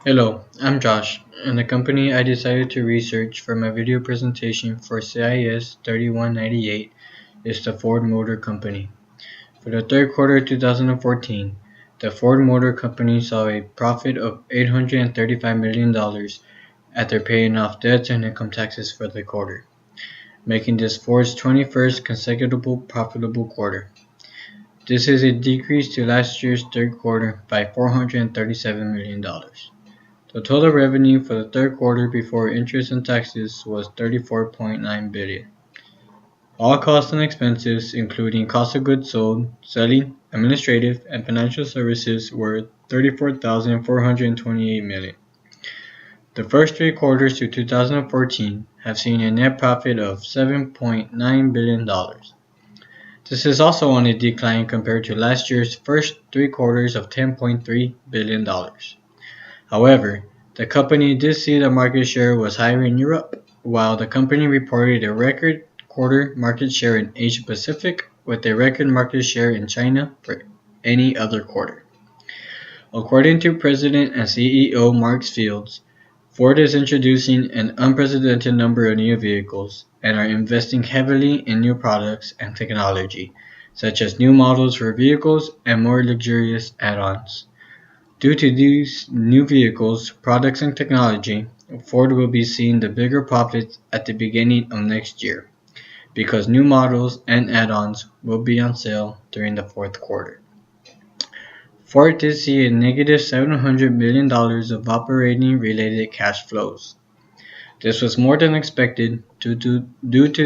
Hello, I'm Josh, and the company I decided to research for my video presentation for CIS 3198 is the Ford Motor Company. For the third quarter of 2014, the Ford Motor Company saw a profit of $835 million after paying off debts and income taxes for the quarter, making this Ford's 21st consecutive profitable quarter. This is a decrease to last year's third quarter by $437 million. The total revenue for the third quarter before interest and taxes was $34.9 billion. All costs and expenses, including cost of goods sold, selling, administrative, and financial services, were $34,428 million. The first three quarters to 2014 have seen a net profit of $7.9 billion. This is also on a decline compared to last year's first three quarters of $10.3 billion. However, the company did see the market share was higher in Europe, while the company reported a record quarter market share in Asia Pacific with a record market share in China for any other quarter. According to President and CEO Mark Fields, Ford is introducing an unprecedented number of new vehicles and are investing heavily in new products and technology, such as new models for vehicles and more luxurious add-ons. Due to these new vehicles, products, and technology, Ford will be seeing the bigger profits at the beginning of next year, because new models and add-ons will be on sale during the fourth quarter. Ford did see a negative $700 million of operating-related cash flows. This was more than expected due to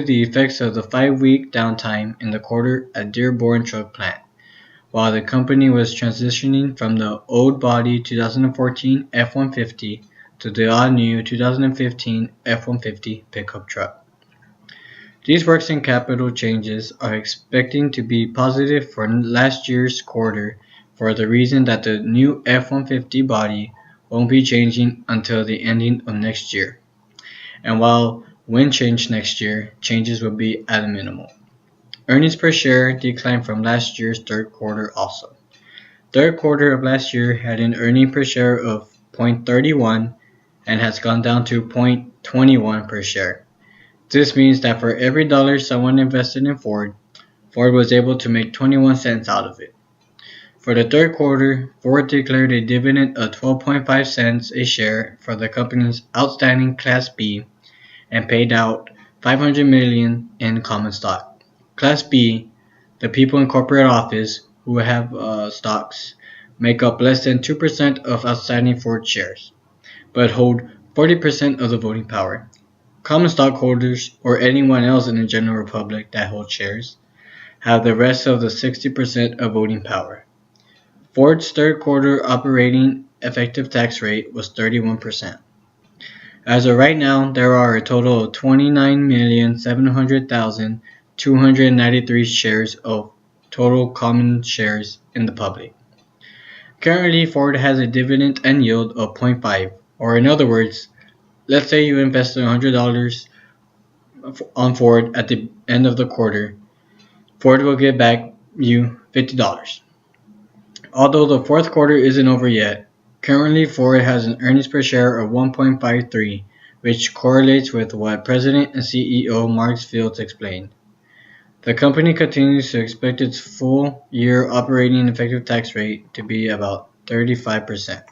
the effects of the 5-week downtime in the quarter at Dearborn Truck Plant, while the company was transitioning from the old body 2014 F-150 to the all-new 2015 F-150 pickup truck. These working capital changes are expecting to be positive for last year's quarter for the reason that the new F-150 body won't be changing until the ending of next year. And while when changed next year, changes will be at a minimum. Earnings per share declined from last year's third quarter also. Third quarter of last year had an earnings per share of 0.31 and has gone down to 0.21 per share. This means that for every dollar someone invested in Ford, Ford was able to make 21 cents out of it. For the third quarter, Ford declared a dividend of 12.5 cents a share for the company's outstanding Class B and paid out $500 million in common stock. Class B, the people in corporate office who have stocks, make up less than 2% of outstanding Ford shares, but hold 40% of the voting power. Common stockholders, or anyone else in the general public that holds shares, have the rest of the 60% of voting power. Ford's third quarter operating effective tax rate was 31%. As of right now, there are a total of 29,700,293 shares of total common shares in the public. Currently, Ford has a dividend and yield of 0.5, or in other words, let's say you invested $100 on Ford at the end of the quarter, Ford will give back you $50. Although the fourth quarter isn't over yet, currently Ford has an earnings per share of 1.53, which correlates with what President and CEO Mark Fields explained. The company continues to expect its full year operating effective tax rate to be about 35%.